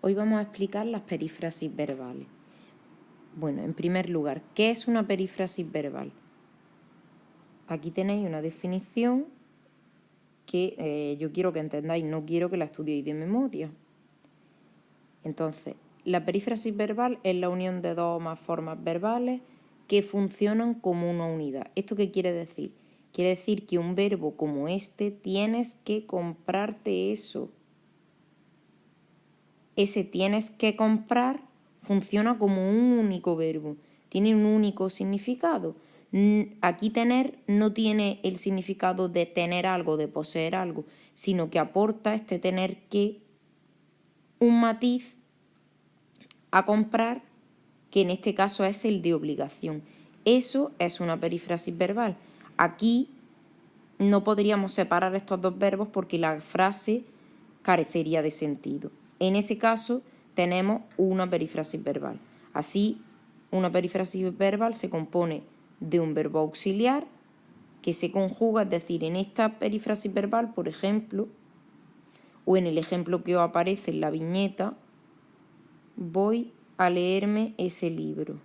Hoy vamos a explicar las perífrasis verbales. Bueno, en primer lugar, ¿qué es una perífrasis verbal? Aquí tenéis una definición que yo quiero que entendáis, no quiero que la estudiéis de memoria. Entonces, la perífrasis verbal es la unión de dos o más formas verbales que funcionan como una unidad. ¿Esto qué quiere decir? Quiere decir que un verbo como este, tienes que comprarte eso. Ese tienes que comprar funciona como un único verbo, tiene un único significado. Aquí tener no tiene el significado de tener algo, de poseer algo, sino que aporta este tener que un matiz a comprar, que en este caso es el de obligación. Eso es una perífrasis verbal. Aquí no podríamos separar estos dos verbos porque la frase carecería de sentido. En ese caso tenemos una perífrasis verbal. Así, una perífrasis verbal se compone de un verbo auxiliar que se conjuga, es decir, en esta perífrasis verbal, por ejemplo, o en el ejemplo que os aparece en la viñeta, voy a leerme ese libro.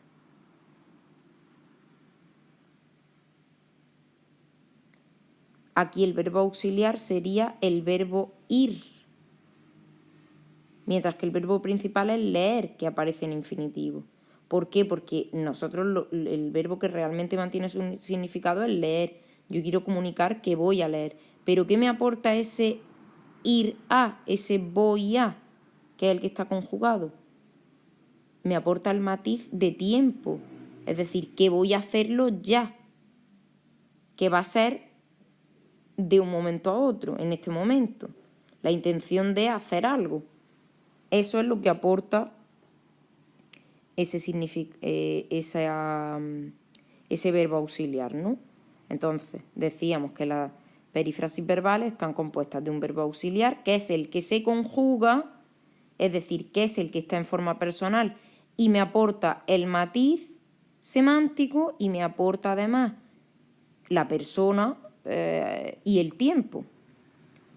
Aquí el verbo auxiliar sería el verbo ir, mientras que el verbo principal es leer, que aparece en infinitivo. ¿Por qué? Porque nosotros el verbo que realmente mantiene su significado es leer. Yo quiero comunicar que voy a leer. Pero ¿qué me aporta ese ir a, ese voy a, que es el que está conjugado? Me aporta el matiz de tiempo. Es decir, que voy a hacerlo ya. Que va a ser de un momento a otro, en este momento. La intención de hacer algo. Eso es lo que aporta ese verbo auxiliar, ¿no? Entonces, decíamos que las perífrasis verbales están compuestas de un verbo auxiliar, que es el que se conjuga, es decir, que es el que está en forma personal y me aporta el matiz semántico y me aporta además la persona y el tiempo.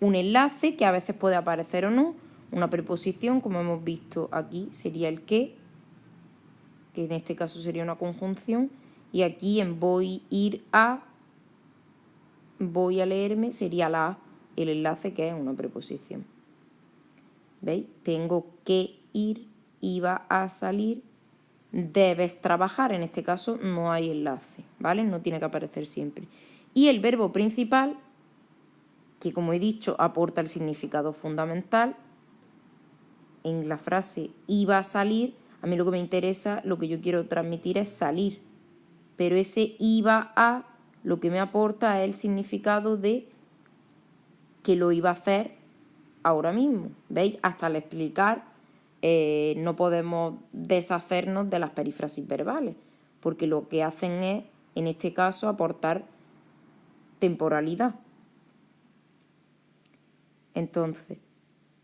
Un enlace que a veces puede aparecer o no, una preposición, como hemos visto aquí, sería el que en este caso sería una conjunción, y aquí en voy, ir a, voy a leerme, sería la, el enlace que es una preposición. ¿Veis? Tengo que ir, iba a salir, debes trabajar, en este caso no hay enlace, ¿vale? No tiene que aparecer siempre. Y el verbo principal, que como he dicho, aporta el significado fundamental, en la frase iba a salir, a mí lo que me interesa, lo que yo quiero transmitir es salir. Pero ese iba a, lo que me aporta es el significado de que lo iba a hacer ahora mismo. ¿Veis? Hasta al explicar no podemos deshacernos de las perífrasis verbales, porque lo que hacen es, en este caso, aportar temporalidad. Entonces,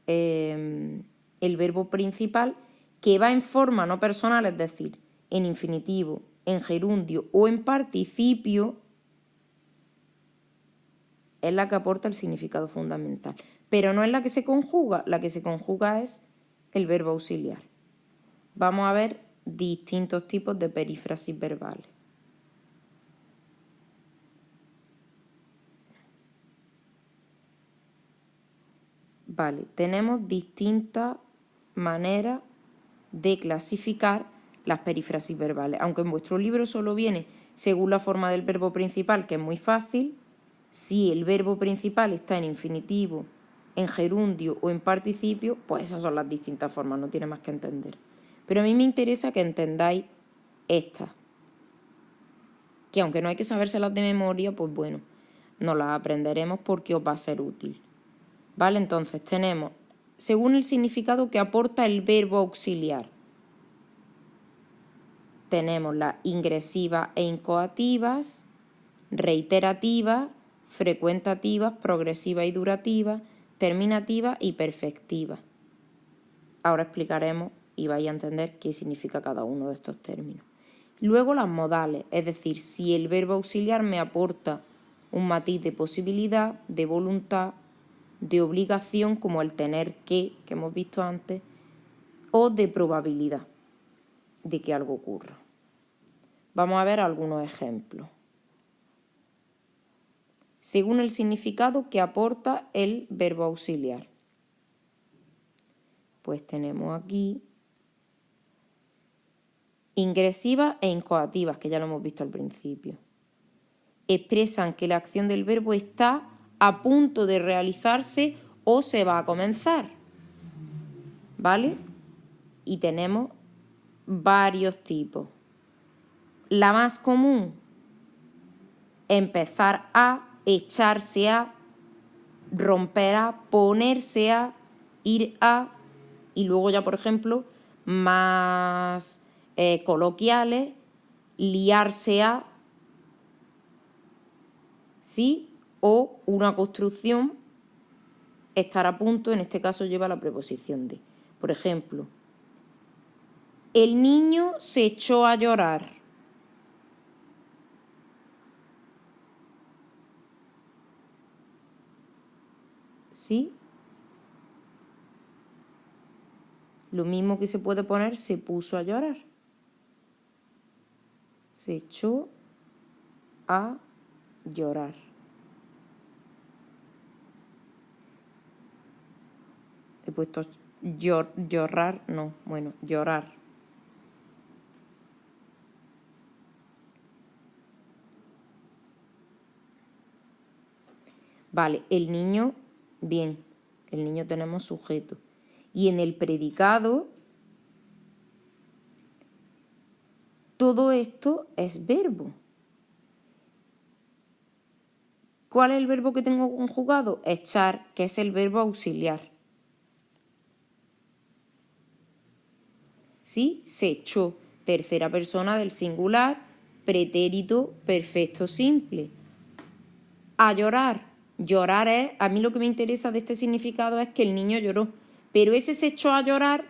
el verbo principal que va en forma no personal, es decir, en infinitivo, en gerundio o en participio, es la que aporta el significado fundamental. Pero no es la que se conjuga es el verbo auxiliar. Vamos a ver distintos tipos de perífrasis verbales. Vale, tenemos distintas maneras de clasificar las perífrasis verbales. Aunque en vuestro libro solo viene según la forma del verbo principal, que es muy fácil, si el verbo principal está en infinitivo, en gerundio o en participio, pues esas son las distintas formas, no tiene más que entender. Pero a mí me interesa que entendáis estas, que aunque no hay que sabérselas de memoria, pues bueno, nos las aprenderemos porque os va a ser útil. ¿Vale? Entonces tenemos, según el significado que aporta el verbo auxiliar, tenemos las ingresivas e incoativas, reiterativas, frecuentativas, progresivas y durativas, terminativas y perfectivas. Ahora explicaremos y vais a entender qué significa cada uno de estos términos. Luego las modales, es decir, si el verbo auxiliar me aporta un matiz de posibilidad, de voluntad, de obligación, como el tener que hemos visto antes, o de probabilidad de que algo ocurra. Vamos a ver algunos ejemplos. Según el significado que aporta el verbo auxiliar. Pues tenemos aquí ingresivas e incoativas, que ya lo hemos visto al principio. Expresan que la acción del verbo está a punto de realizarse o se va a comenzar. ¿Vale? Y tenemos varios tipos. La más común, empezar a, echarse a, romper a, ponerse a, ir a, y luego ya, por ejemplo, más coloquiales, liarse a, ¿sí? O una construcción, estar a punto, en este caso lleva la preposición de. Por ejemplo, el niño se echó a llorar. ¿Sí? Lo mismo que se puede poner, se puso a llorar. Se echó a llorar. He puesto llorar, no, bueno, llorar. Vale, el niño, bien, el niño tenemos sujeto. Y en el predicado, todo esto es verbo. ¿Cuál es el verbo que tengo conjugado? Echar, que es el verbo auxiliar. ¿Sí? Se echó, tercera persona del singular, pretérito perfecto simple. A llorar. Llorar es, a mí lo que me interesa de este significado es que el niño lloró. Pero ese se echó a llorar,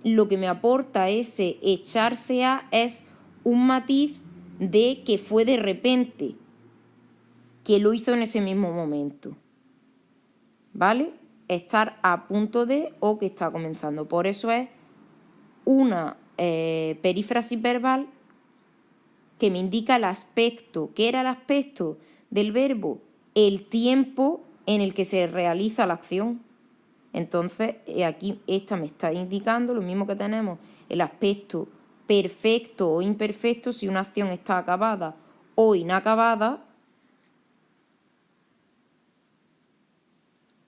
lo que me aporta ese echarse a es un matiz de que fue de repente, que lo hizo en ese mismo momento. ¿Vale? Estar a punto de o que está comenzando. Por eso es una perífrasis verbal que me indica el aspecto. ¿Qué era el aspecto del verbo? El tiempo en el que se realiza la acción. Entonces, aquí esta me está indicando lo mismo que tenemos el aspecto perfecto o imperfecto si una acción está acabada o inacabada,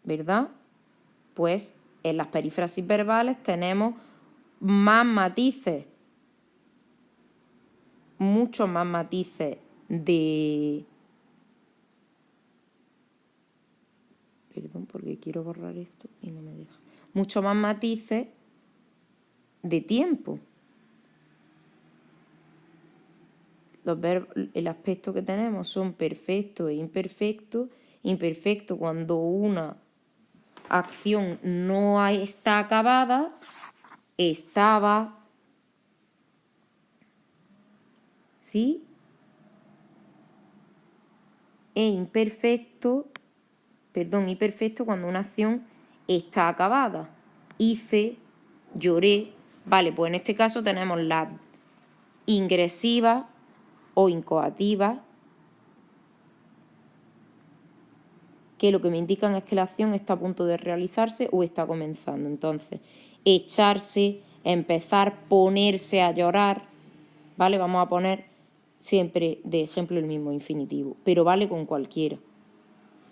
¿verdad? Pues en las perífrasis verbales tenemos más matices, muchos más matices de... Perdón, porque quiero borrar esto y no me deja. Muchos más matices de tiempo. El aspecto que tenemos son perfecto e imperfecto. Imperfecto cuando una acción no está acabada, estaba, ¿sí? E imperfecto, y perfecto cuando una acción está acabada. Hice, lloré. Vale, pues en este caso tenemos la ingresiva o incoativa, que lo que me indican es que la acción está a punto de realizarse o está comenzando. Entonces, echarse, empezar, ponerse a llorar, ¿vale? Vamos a poner siempre de ejemplo el mismo infinitivo, pero vale con cualquiera.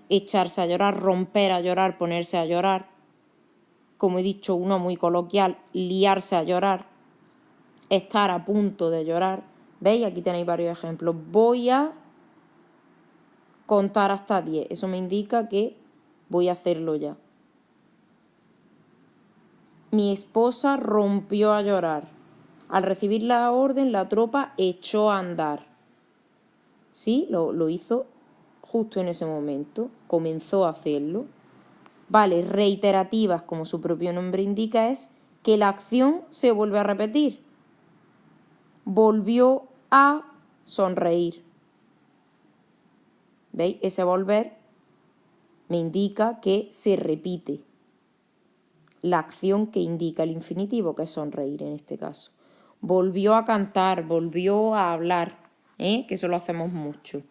Echarse a llorar, romper a llorar, ponerse a llorar. Como he dicho, uno muy coloquial, liarse a llorar, estar a punto de llorar. ¿Veis? Aquí tenéis varios ejemplos. Voy a contar hasta 10. Eso me indica que voy a hacerlo ya. Mi esposa rompió a llorar. Al recibir la orden, la tropa echó a andar. ¿Sí? Lo hizo justo en ese momento. Comenzó a hacerlo. Vale, reiterativas, como su propio nombre indica, es que la acción se vuelve a repetir. Volvió a sonreír. ¿Veis? Ese volver me indica que se repite. la acción que indica el infinitivo, que es sonreír en este caso. Volvió a cantar, volvió a hablar, que eso lo hacemos mucho.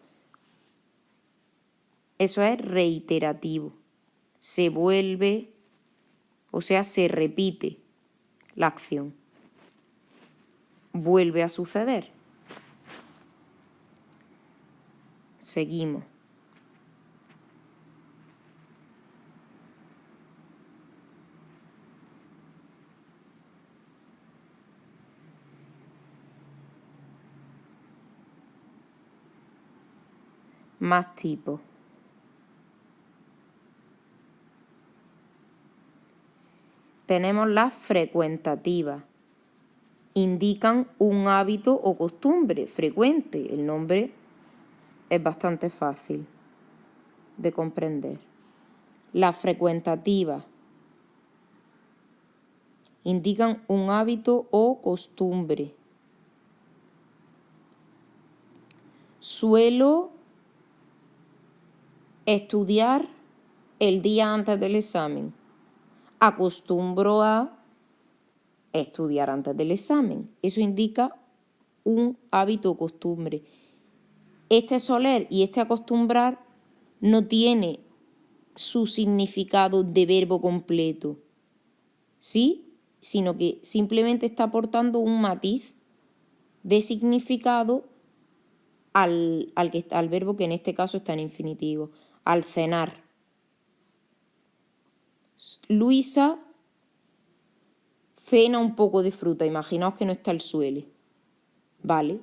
Eso es reiterativo. Se vuelve, o sea, se repite la acción. Vuelve a suceder. Seguimos. Más tipos. Tenemos las frecuentativas. Indican un hábito o costumbre frecuente. El nombre es bastante fácil de comprender. Las frecuentativas indican un hábito o costumbre. Suelo estudiar el día antes del examen. Acostumbro a estudiar antes del examen. Eso indica un hábito o costumbre. Este soler y este acostumbrar no tiene su significado de verbo completo, ¿sí? Sino que simplemente está aportando un matiz de significado al verbo que en este caso está en infinitivo. Al cenar. Luisa cena un poco de fruta. Imaginaos que no está el suele. ¿Vale?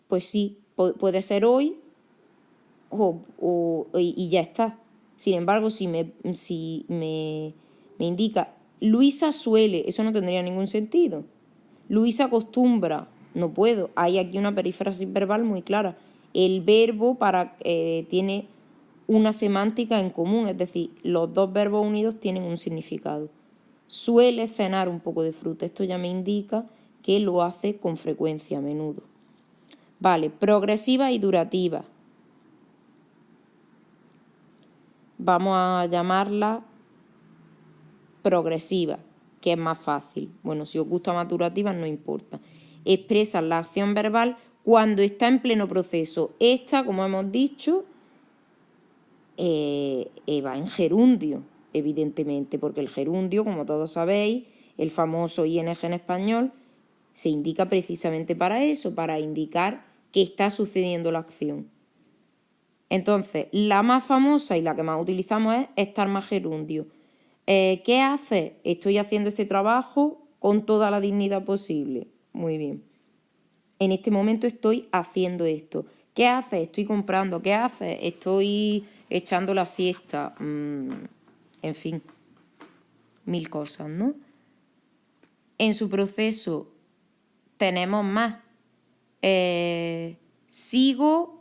Pues sí, puede ser hoy y ya está. Sin embargo, si me indica Luisa suele, eso no tendría ningún sentido. Luisa acostumbra, no puedo. Hay aquí una perífrasis verbal muy clara. El verbo tiene una semántica en común, es decir, los dos verbos unidos tienen un significado. Suele cenar un poco de fruta. Esto ya me indica que lo hace con frecuencia, a menudo. Vale, progresiva y durativa. Vamos a llamarla progresiva, que es más fácil. Bueno, si os gusta más durativa, no importa. Expresan la acción verbal cuando está en pleno proceso. Esta, como hemos dicho, va en gerundio, evidentemente, porque el gerundio, como todos sabéis, el famoso ing en español, se indica precisamente para eso, para indicar que está sucediendo la acción. Entonces, la más famosa y la que más utilizamos es estar más gerundio. ¿Qué haces? Estoy haciendo este trabajo con toda la dignidad posible. Muy bien. En este momento estoy haciendo esto. ¿Qué haces? Estoy comprando. ¿Qué haces? Estoy echando la siesta. En fin, 1000 cosas, ¿no? En su proceso tenemos más. Sigo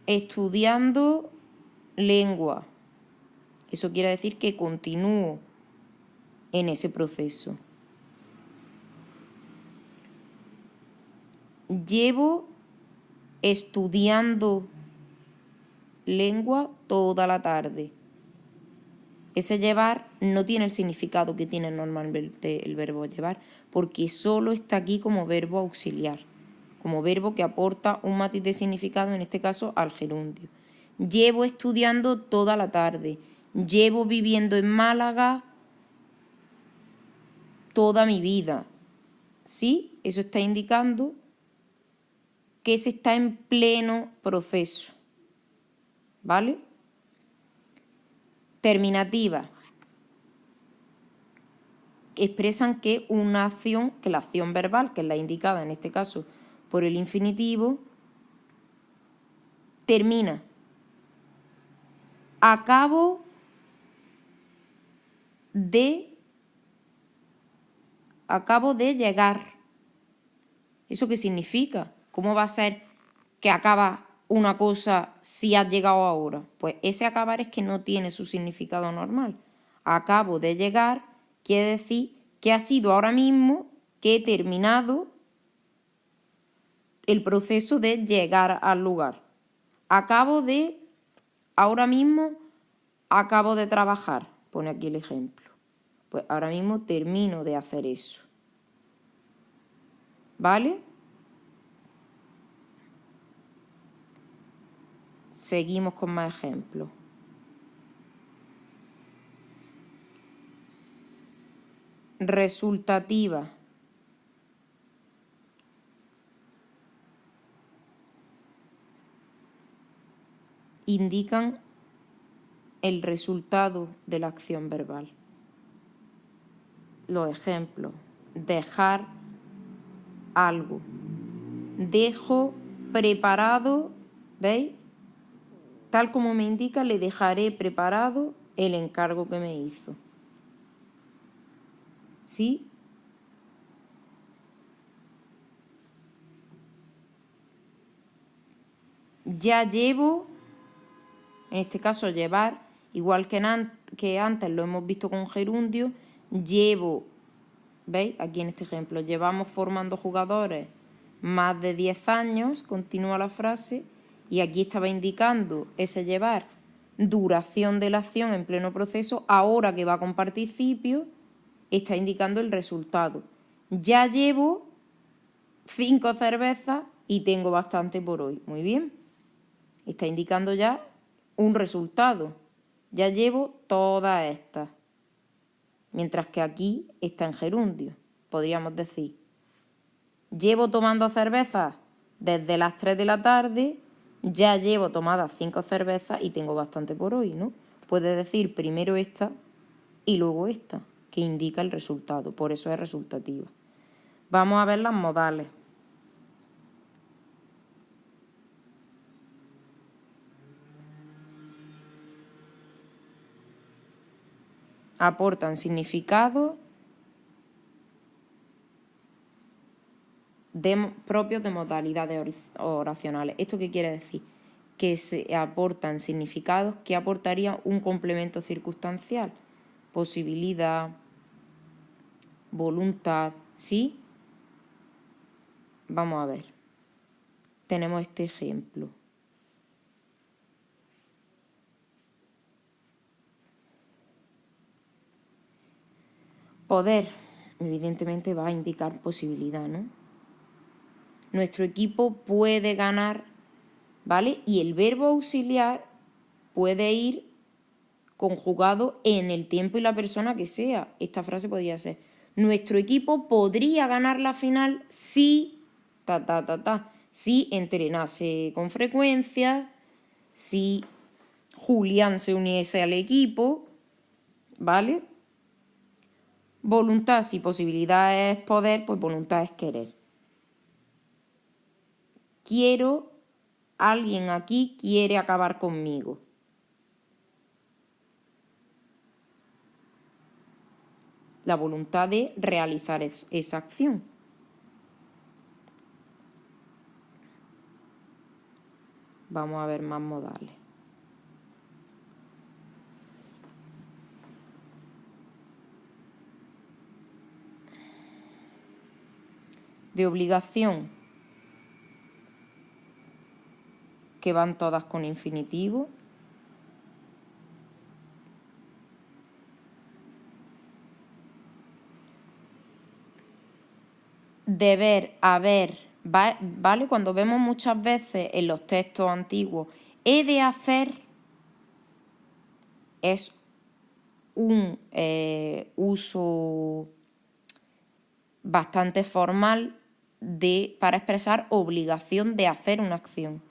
estudiando lengua. Eso quiere decir que continúo en ese proceso. Llevo estudiando lengua toda la tarde. Ese llevar no tiene el significado que tiene normalmente el verbo llevar, porque solo está aquí como verbo auxiliar, como verbo que aporta un matiz de significado, en este caso al gerundio. Llevo estudiando toda la tarde. Llevo viviendo en Málaga toda mi vida. ¿Sí? Eso está indicando que se está en pleno proceso. ¿Vale? Terminativa. Expresan que una acción, que la acción verbal, que es la indicada en este caso por el infinitivo, termina. Acabo de llegar. ¿Eso qué significa? ¿Cómo va a ser que acaba una cosa si has llegado ahora? Pues ese acabar es que no tiene su significado normal. Acabo de llegar quiere decir que ha sido ahora mismo que he terminado el proceso de llegar al lugar. Acabo de ahora mismo acabo de trabajar, pone aquí el ejemplo. Pues ahora mismo termino de hacer eso. ¿Vale? Seguimos con más ejemplos. Resultativa. Indican el resultado de la acción verbal. Los ejemplos. Dejar algo. Dejo preparado, ¿veis? Tal como me indica, le dejaré preparado el encargo que me hizo. ¿Sí? Ya llevo, en este caso llevar, igual que antes lo hemos visto con gerundio, llevo, ¿veis? Aquí en este ejemplo, llevamos formando jugadores más de 10 años, continúa la frase, y aquí estaba indicando ese llevar duración de la acción en pleno proceso, ahora que va con participio, está indicando el resultado. Ya llevo 5 cervezas y tengo bastante por hoy. Muy bien. Está indicando ya un resultado. Ya llevo todas estas. Mientras que aquí está en gerundio. Podríamos decir, llevo tomando cervezas desde las 3 de la tarde, ya llevo tomadas 5 cervezas y tengo bastante por hoy, ¿no? Puedes decir primero esta y luego esta, que indica el resultado. Por eso es resultativa. Vamos a ver las modales. Aportan significados propios de modalidades oracionales. ¿Esto qué quiere decir? Que se aportan significados que aportarían un complemento circunstancial. Posibilidad, voluntad, ¿sí? Vamos a ver. Tenemos este ejemplo. Poder, evidentemente va a indicar posibilidad, ¿no? Nuestro equipo puede ganar, ¿vale? Y el verbo auxiliar puede ir conjugado en el tiempo y la persona que sea. Esta frase podría ser, nuestro equipo podría ganar la final si, si entrenase con frecuencia, si Julián se uniese al equipo, ¿vale? Voluntad, si posibilidad es poder, pues voluntad es querer. Quiero, alguien aquí quiere acabar conmigo. La voluntad de realizar esa acción. Vamos a ver más modales. De obligación, que van todas con infinitivo. Deber, haber, ¿vale? Cuando vemos muchas veces en los textos antiguos, he de hacer, es un uso bastante formal para expresar obligación de hacer una acción.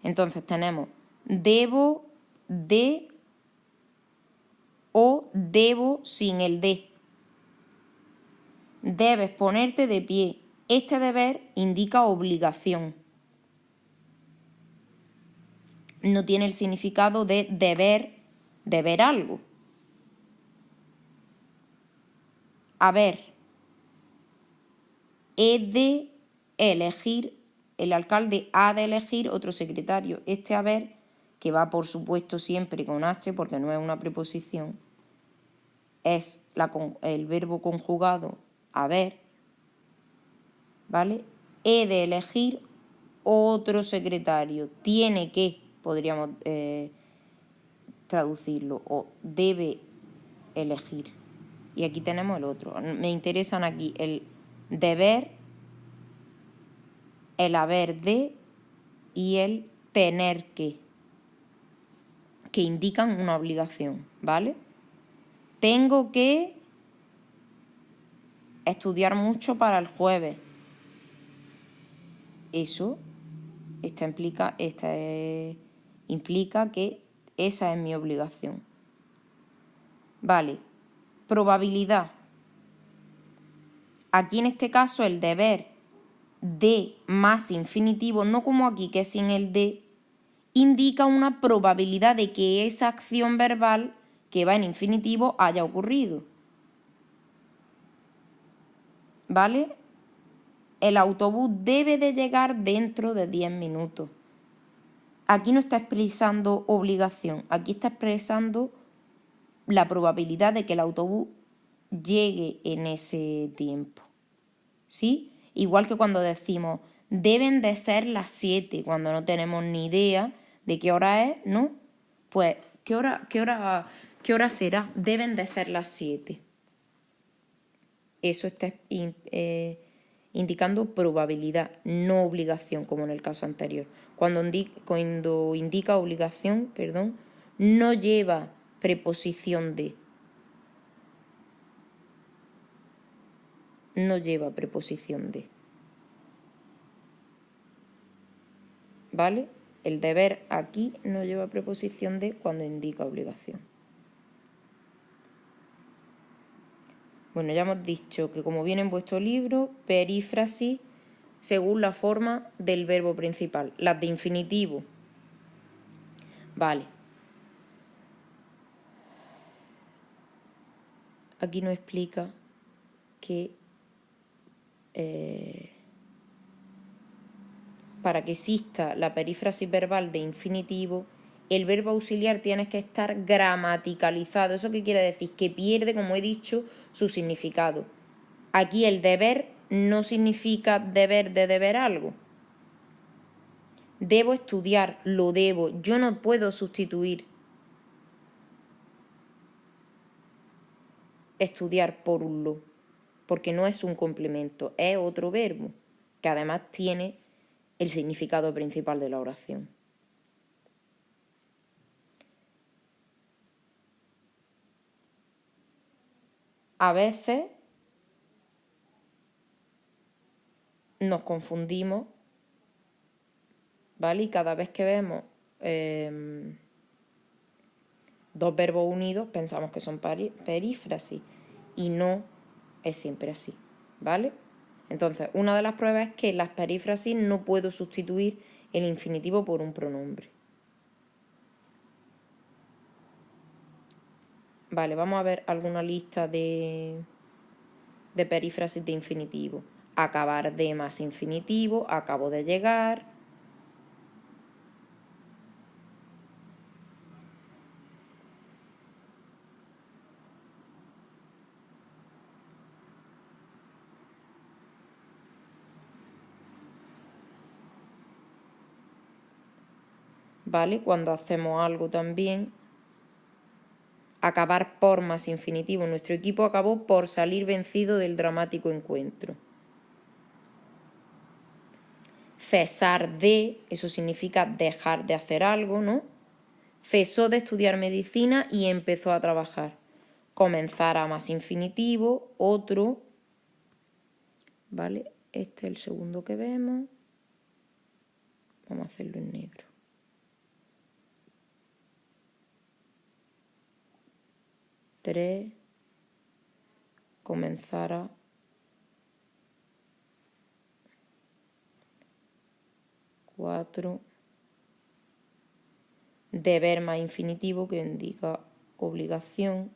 Entonces tenemos debo, de o debo sin el de. Debes ponerte de pie. Este deber indica obligación. No tiene el significado de deber algo. Haber. He de elegir, el alcalde ha de elegir otro secretario. Este haber, que va por supuesto siempre con H porque no es una preposición, es el verbo conjugado haber, ¿vale? He de elegir otro secretario. Tiene que, podríamos traducirlo, o debe elegir. Y aquí tenemos el otro. Me interesan aquí el deber, el haber de y el tener que indican una obligación, ¿vale? Tengo que estudiar mucho para el jueves. Eso implica que esa es mi obligación. Vale, probabilidad. Aquí en este caso el deber de más infinitivo, no como aquí que es sin el de, indica una probabilidad de que esa acción verbal que va en infinitivo haya ocurrido. ¿Vale? El autobús debe de llegar dentro de 10 minutos. Aquí no está expresando obligación, aquí está expresando la probabilidad de que el autobús llegue en ese tiempo. ¿Sí? Igual que cuando decimos deben de ser las 7, cuando no tenemos ni idea de qué hora es, ¿no? Pues, ¿qué hora será? Deben de ser las 7. Eso está indicando probabilidad, no obligación, como en el caso anterior. Cuando indica obligación, no lleva preposición de. No lleva preposición de. ¿Vale? El deber aquí no lleva preposición de cuando indica obligación. Bueno, ya hemos dicho que como viene en vuestro libro, perífrasis según la forma del verbo principal, las de infinitivo. Vale. Aquí nos explica que para que exista la perífrasis verbal de infinitivo, el verbo auxiliar tiene que estar gramaticalizado. ¿Eso qué quiere decir? Que pierde, como he dicho, su significado. Aquí el deber no significa deber de deber algo. Debo estudiar, lo debo. Yo no puedo sustituir estudiar por un lo, porque no es un complemento, es otro verbo, que además tiene el significado principal de la oración. A veces nos confundimos, ¿vale? Y cada vez que vemos dos verbos unidos pensamos que son perífrasis y no es siempre así, ¿vale? Entonces, una de las pruebas es que en las perífrasis no puedo sustituir el infinitivo por un pronombre. Vale, vamos a ver alguna lista de perífrasis de infinitivo. Acabar de más infinitivo, acabo de llegar. ¿Vale? Cuando hacemos algo también. Acabar por más infinitivo. Nuestro equipo acabó por salir vencido del dramático encuentro. Cesar de, eso significa dejar de hacer algo, ¿no? Cesó de estudiar medicina y empezó a trabajar. Comenzar a más infinitivo, otro, ¿vale? Este es el segundo que vemos. Vamos a hacerlo en negro. 3, comenzara. 4, deber más infinitivo que indica obligación.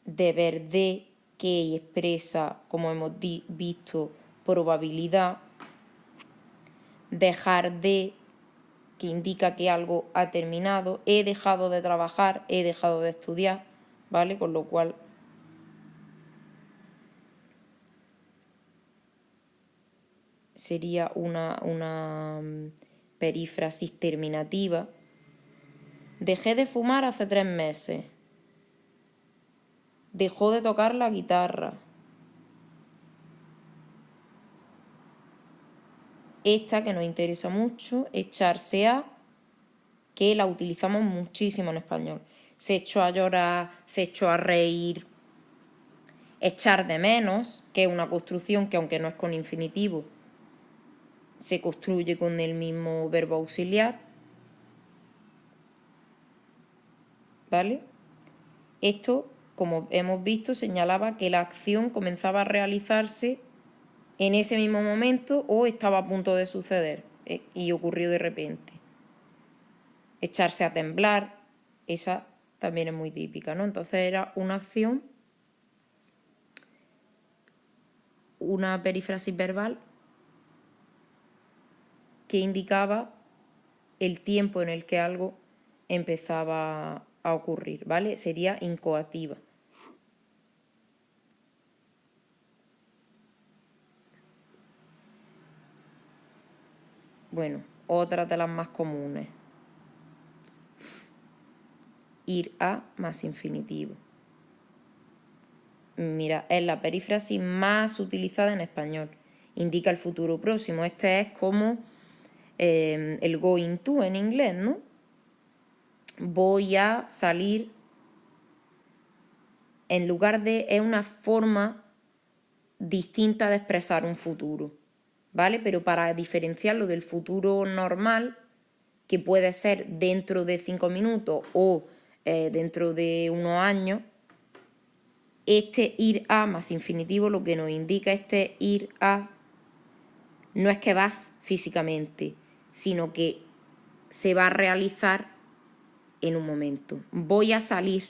Deber de, que expresa, como hemos visto, probabilidad. Dejar de, que indica que algo ha terminado. He dejado de trabajar, he dejado de estudiar, ¿vale? Con lo cual sería una perífrasis terminativa. Dejé de fumar hace 3 meses. Dejó de tocar la guitarra. Esta, que nos interesa mucho, echarse a, que la utilizamos muchísimo en español. Se echó a llorar, se echó a reír. Echar de menos, que es una construcción que, aunque no es con infinitivo, se construye con el mismo verbo auxiliar. ¿Vale? Esto, como hemos visto, señalaba que la acción comenzaba a realizarse en ese mismo momento o estaba a punto de suceder y ocurrió de repente. Echarse a temblar, esa también es muy típica, ¿no? Entonces era una acción, una perífrasis verbal que indicaba el tiempo en el que algo empezaba a ocurrir, ¿vale? Sería incoativa. Bueno, otra de las más comunes. Ir a más infinitivo. Mira, es la perífrasis más utilizada en español. Indica el futuro próximo. Este es como el going to en inglés, ¿no? Voy a salir. En lugar de, es una forma distinta de expresar un futuro, ¿vale? Pero para diferenciarlo del futuro normal, que puede ser dentro de 5 minutos o dentro de unos años, este ir a más infinitivo lo que nos indica este ir a no es que vas físicamente, sino que se va a realizar en un momento. Voy a salir.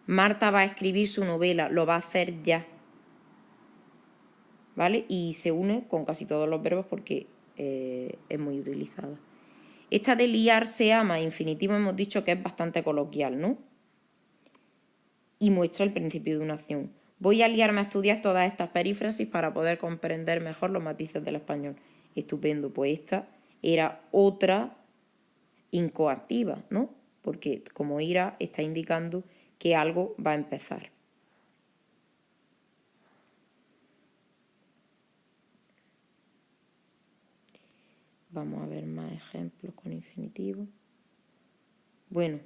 Marta va a escribir su novela, lo va a hacer ya. ¿Vale? Y se une con casi todos los verbos porque es muy utilizada. Esta de liarse a más infinitivo hemos dicho que es bastante coloquial, ¿no? Y muestra el principio de una acción. Voy a liarme a estudiar todas estas perífrasis para poder comprender mejor los matices del español. Estupendo, pues esta era otra incoactiva, ¿no? Porque como irá está indicando que algo va a empezar. Vamos a ver más ejemplos con infinitivo. Bueno,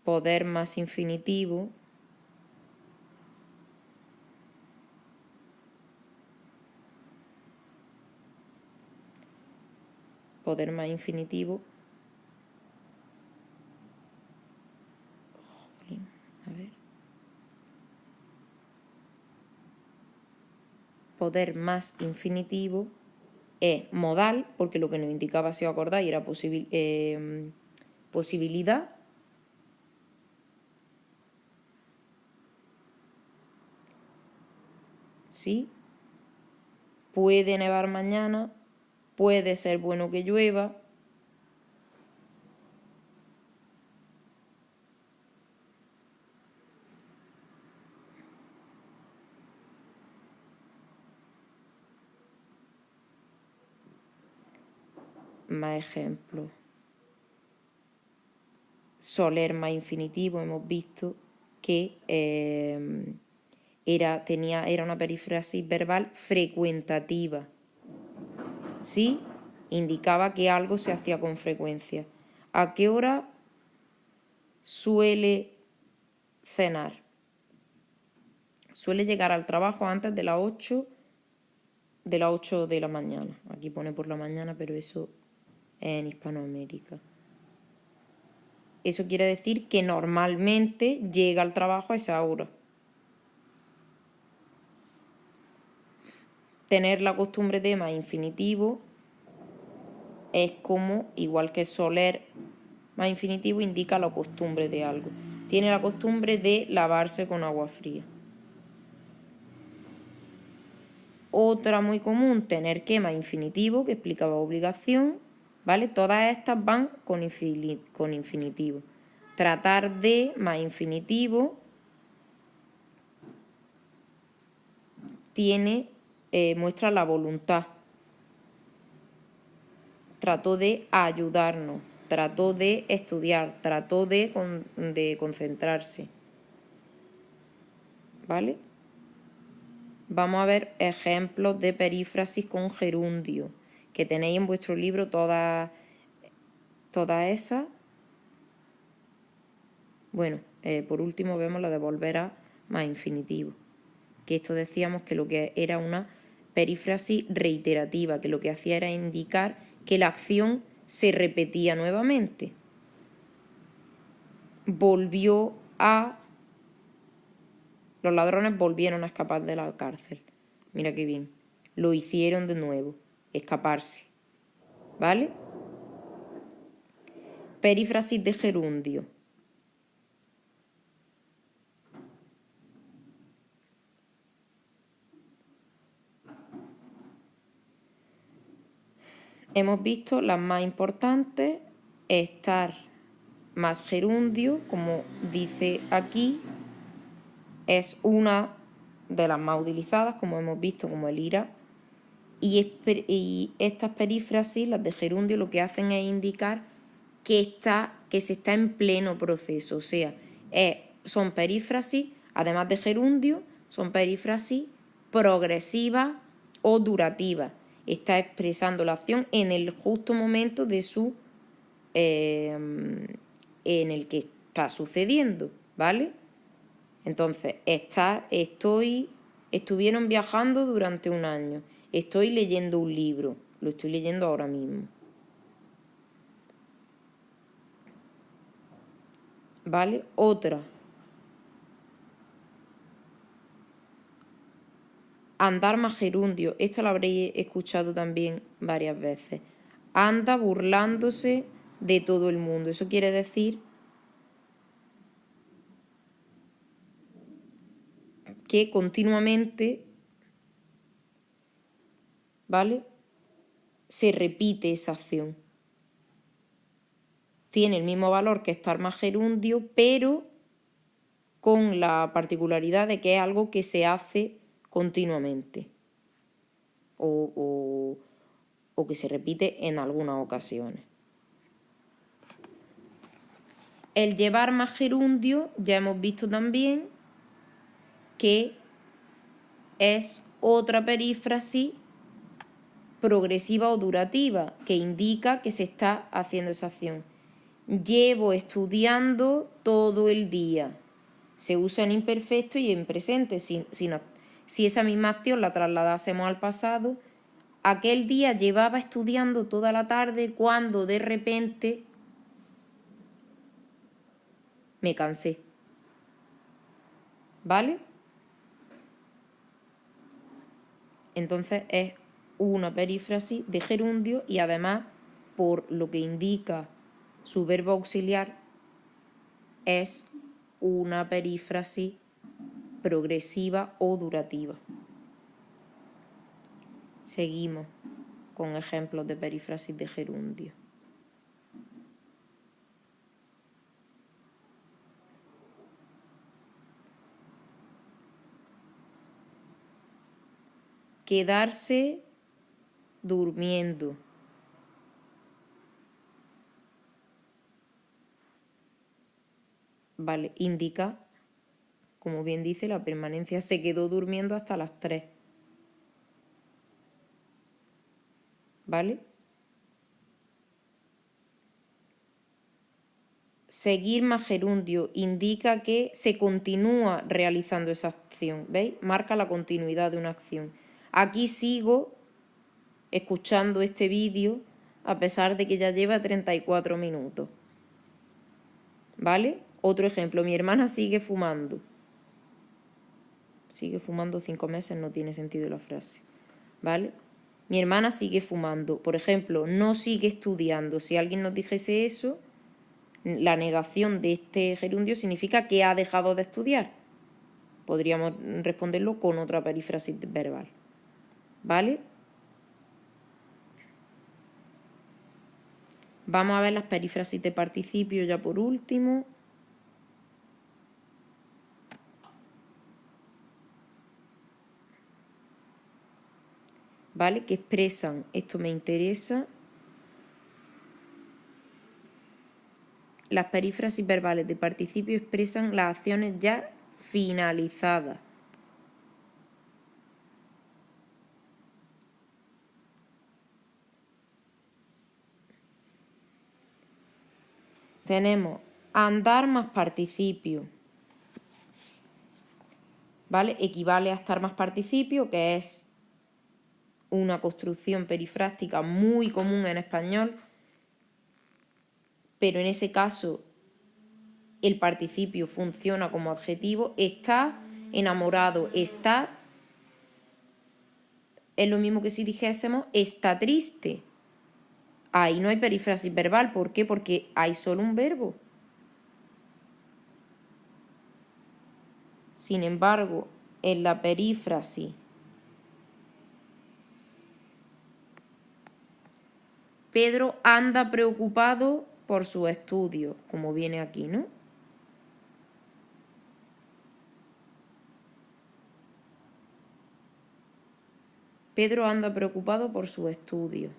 poder más infinitivo. Poder más infinitivo. A ver. Poder más infinitivo es modal, porque lo que nos indicaba, si os acordáis, era posibilidad. ¿Sí? Puede nevar mañana, puede ser bueno que llueva. Más ejemplos. Soler más infinitivo, hemos visto que era una perífrasis verbal frecuentativa. ¿Sí? Indicaba que algo se hacía con frecuencia. ¿A qué hora suele cenar? Suele llegar al trabajo antes de las 8 de la mañana. Aquí pone por la mañana, pero eso es en Hispanoamérica. Eso quiere decir que normalmente llega al trabajo a esa hora. Tener la costumbre de más infinitivo es como, igual que soler más infinitivo, indica la costumbre de algo. Tiene la costumbre de lavarse con agua fría. Otra muy común, tener que más infinitivo, que explicaba obligación, ¿vale? Todas estas van con infinitivo. Tratar de más infinitivo muestra la voluntad. trató de ayudarnos, trató de estudiar, trató de concentrarse. ¿Vale? Vamos a ver ejemplos de perífrasis con gerundio, que tenéis en vuestro libro todas esas. Bueno, por último vemos la de volver a más infinitivo, que esto decíamos que lo que era una perífrasis reiterativa, que lo que hacía era indicar que la acción se repetía nuevamente. Volvió a... Los ladrones volvieron a escapar de la cárcel. Mira qué bien. Lo hicieron de nuevo. Escaparse. ¿Vale? Perífrasis de gerundio. Hemos visto las más importantes. Estar más gerundio, como dice aquí, es una de las más utilizadas, como hemos visto, como el ira. Y estas perífrasis, las de gerundio, lo que hacen es indicar que se está en pleno proceso. O sea, son perífrasis, además de gerundio, son perífrasis progresivas o durativas. Está expresando la acción en el justo momento de en el que está sucediendo, ¿vale? Entonces, estuvieron viajando durante un año. Estoy leyendo un libro. Lo estoy leyendo ahora mismo. ¿Vale? Otra. Andar más gerundio. Esto lo habréis escuchado también varias veces. Anda burlándose de todo el mundo. Eso quiere decir que continuamente, ¿vale?, se repite esa acción. Tiene el mismo valor que estar más gerundio, pero con la particularidad de que es algo que se hace continuamente o que se repite en algunas ocasiones. El llevar más gerundio ya hemos visto también que es otra perífrasis progresiva o durativa que indica que se está haciendo esa acción. Llevo estudiando todo el día. Se usa en imperfecto y en presente. Si esa misma acción la trasladásemos al pasado, aquel día llevaba estudiando toda la tarde cuando de repente me cansé. ¿Vale? Entonces es una perífrasis de gerundio y además, por lo que indica su verbo auxiliar, es una perífrasis progresiva o durativa. Seguimos con ejemplos de perífrasis de gerundio. Quedarse durmiendo. Vale, indica, como bien dice, la permanencia. Se quedó durmiendo hasta las 3. ¿Vale? Seguir más gerundio indica que se continúa realizando esa acción. ¿Veis? Marca la continuidad de una acción. Aquí sigo escuchando este vídeo a pesar de que ya lleva 34 minutos. ¿Vale? Otro ejemplo, mi hermana sigue fumando. Sigue fumando 5 meses, no tiene sentido la frase. ¿Vale? Mi hermana sigue fumando. Por ejemplo, no sigue estudiando. Si alguien nos dijese eso, la negación de este gerundio significa que ha dejado de estudiar. Podríamos responderlo con otra perífrasis verbal. ¿Vale? Vamos a ver las perífrasis de participio ya por último. ¿Vale? Que expresan esto me interesa las perífrasis verbales de participio expresan las acciones ya finalizadas. Tenemos andar más participio, ¿vale? Equivale a estar más participio, que es una construcción perifrástica muy común en español, pero en ese caso el participio funciona como adjetivo. Está enamorado, está, es lo mismo que si dijésemos está triste. Ahí no hay perífrasis verbal. ¿Por qué? Porque hay solo un verbo. Sin embargo, en la perífrasis Pedro anda preocupado por sus estudios, como viene aquí, ¿no? Pedro anda preocupado por sus estudios.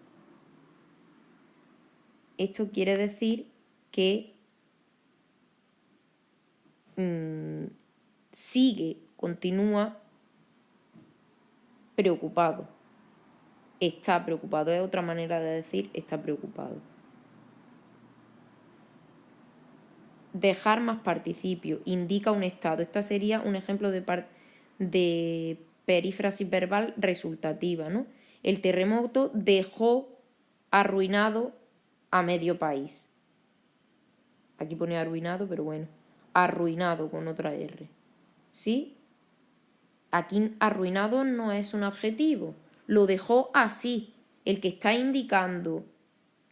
Esto quiere decir que continúa preocupado. Está preocupado, es otra manera de decir está preocupado. Dejar más participio, indica un estado. Esta sería un ejemplo de perífrasis verbal resultativa, ¿no? El terremoto dejó arruinado a medio país. Aquí pone arruinado, pero bueno, arruinado con otra R. ¿Sí? Aquí arruinado no es un adjetivo, lo dejó así. El que está indicando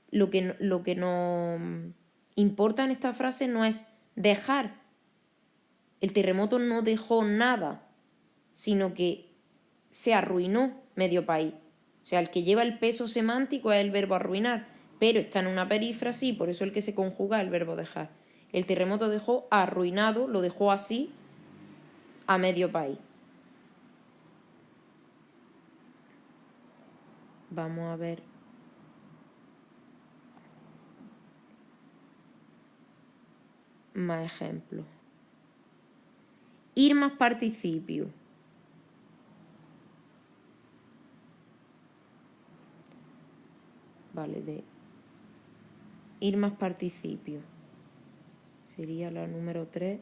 lo que nos importa en esta frase no es dejar. El terremoto no dejó nada, sino que se arruinó medio país. O sea, el que lleva el peso semántico es el verbo arruinar, pero está en una perífrasis, por eso el que se conjuga es el verbo dejar. El terremoto dejó arruinado, lo dejó así, a medio país. Vamos a ver. Más ejemplos. Ir más participio. Vale, de ir más participio. Sería la número 3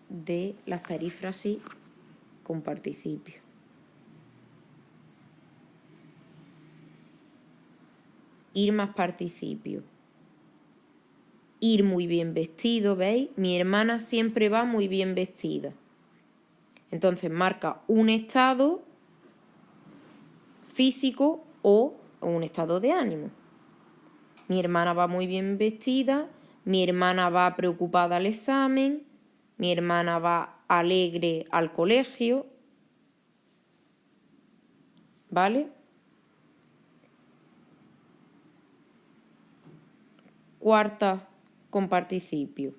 de las perífrasis con participio. Ir más participio. Ir muy bien vestido, ¿veis? Mi hermana siempre va muy bien vestida. Entonces marca un estado físico o un estado de ánimo. Mi hermana va muy bien vestida, mi hermana va preocupada al examen, mi hermana va alegre al colegio, ¿vale? Cuarta con participio.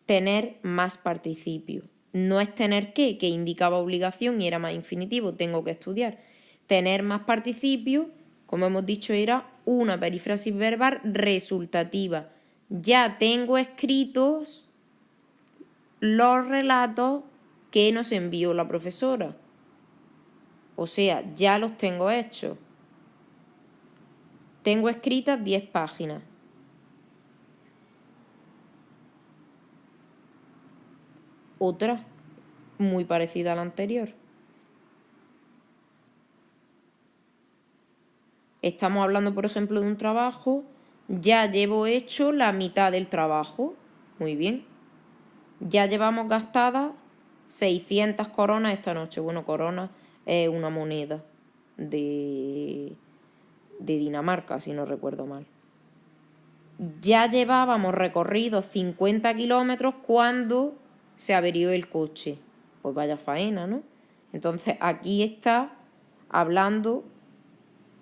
Tener más participio. No es tener que indicaba obligación y era más infinitivo, tengo que estudiar. Tener más participio, como hemos dicho, era una perífrasis verbal resultativa. Ya tengo escritos los relatos que nos envió la profesora. O sea, ya los tengo hechos. Tengo escritas 10 páginas. Otra muy parecida a la anterior. Estamos hablando, por ejemplo, de un trabajo. Ya llevo hecho la mitad del trabajo. Muy bien. Ya llevamos gastadas 600 coronas esta noche. Bueno, corona es una moneda de Dinamarca, si no recuerdo mal. Ya llevábamos recorridos 50 kilómetros cuando se averió el coche. Pues vaya faena, ¿no? Entonces aquí está hablando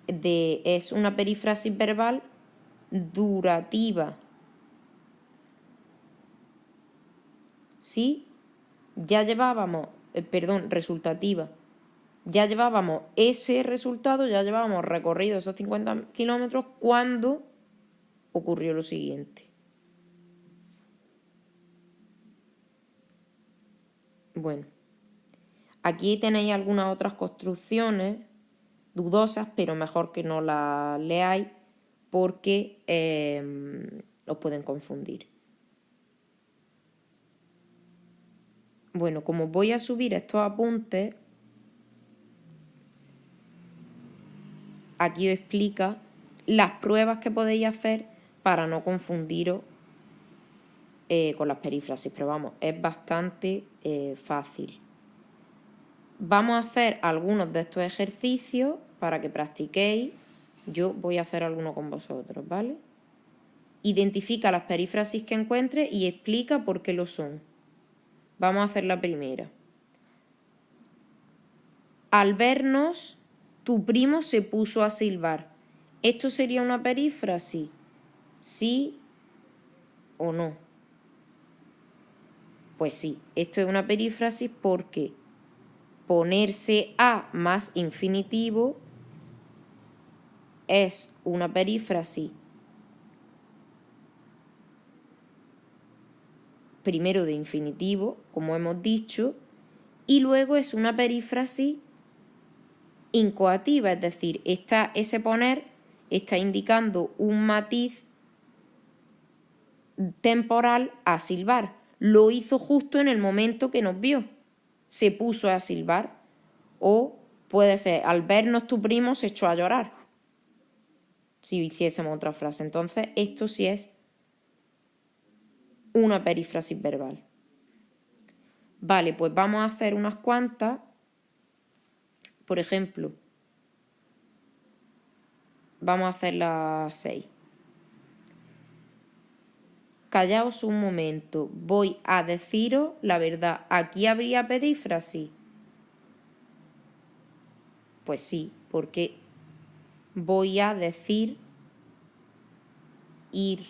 es una perífrasis verbal durativa. ¿Sí? Ya llevábamos, resultativa. ya llevábamos ese resultado, ya llevábamos recorrido esos 50 kilómetros cuando ocurrió lo siguiente. Bueno, aquí tenéis algunas otras construcciones dudosas, pero mejor que no las leáis porque os pueden confundir. Bueno, como voy a subir estos apuntes, aquí os explica las pruebas que podéis hacer para no confundiros con las perífrasis, pero vamos, es bastante fácil. Vamos a hacer algunos de estos ejercicios para que practiquéis. Yo voy a hacer alguno con vosotros, ¿vale? Identifica las perífrasis que encuentres y explica por qué lo son. Vamos a hacer la primera. Al vernos, tu primo se puso a silbar. ¿Esto sería una perífrasis? ¿Sí o no? Pues sí, esto es una perífrasis porque ponerse a más infinitivo es una perífrasis primero de infinitivo, como hemos dicho, y luego es una perífrasis incoativa, es decir, ese poner está indicando un matiz temporal a silbar. Lo hizo justo en el momento que nos vio. Se puso a silbar. O puede ser, al vernos tu primo se echó a llorar. Si hiciésemos otra frase. Entonces, esto sí es una perífrasis verbal. Vale, pues vamos a hacer unas cuantas. Por ejemplo, vamos a hacer las 6. Callaos un momento, voy a deciros la verdad. ¿Aquí habría perífrasis? Pues sí, porque voy a decir ir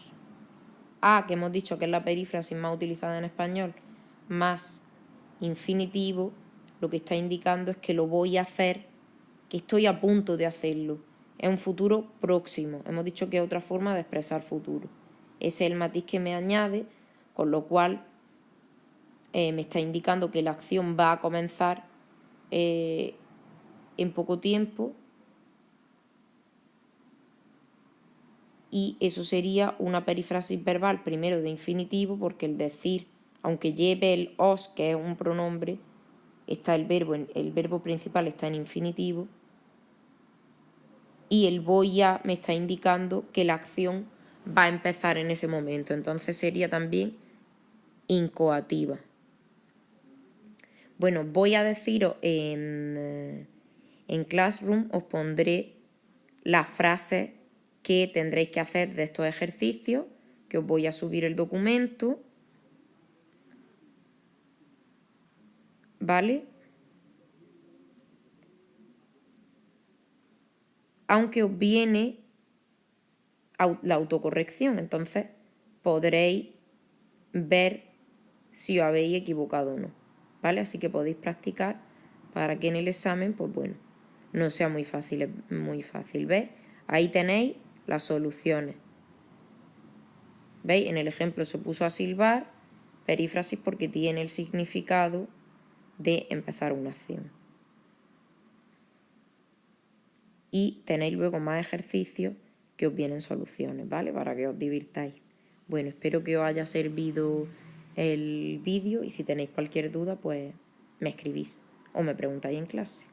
a, que hemos dicho que es la perífrasis más utilizada en español, más infinitivo, lo que está indicando es que lo voy a hacer, que estoy a punto de hacerlo. Es un futuro próximo. Hemos dicho que es otra forma de expresar futuro. Ese es el matiz que me añade, con lo cual me está indicando que la acción va a comenzar en poco tiempo y eso sería una perífrasis verbal primero de infinitivo porque el decir, aunque lleve el os, que es un pronombre, está el verbo principal está en infinitivo y el voy a me está indicando que la acción va a empezar en ese momento. Entonces sería también incoativa. Bueno, voy a deciros en Classroom, os pondré las frases que tendréis que hacer de estos ejercicios, que os voy a subir el documento, ¿vale? Aunque os viene la autocorrección, entonces podréis ver si os habéis equivocado o no, ¿vale? Así que podéis practicar para que en el examen, pues bueno, no sea muy fácil, es muy fácil. ¿Veis? Ahí tenéis las soluciones. ¿Veis? En el ejemplo se puso a silbar, perífrasis porque tiene el significado de empezar una acción. Y tenéis luego más ejercicios que os vienen soluciones, ¿vale? Para que os divirtáis. Bueno, espero que os haya servido el vídeo y si tenéis cualquier duda, pues me escribís o me preguntáis en clase.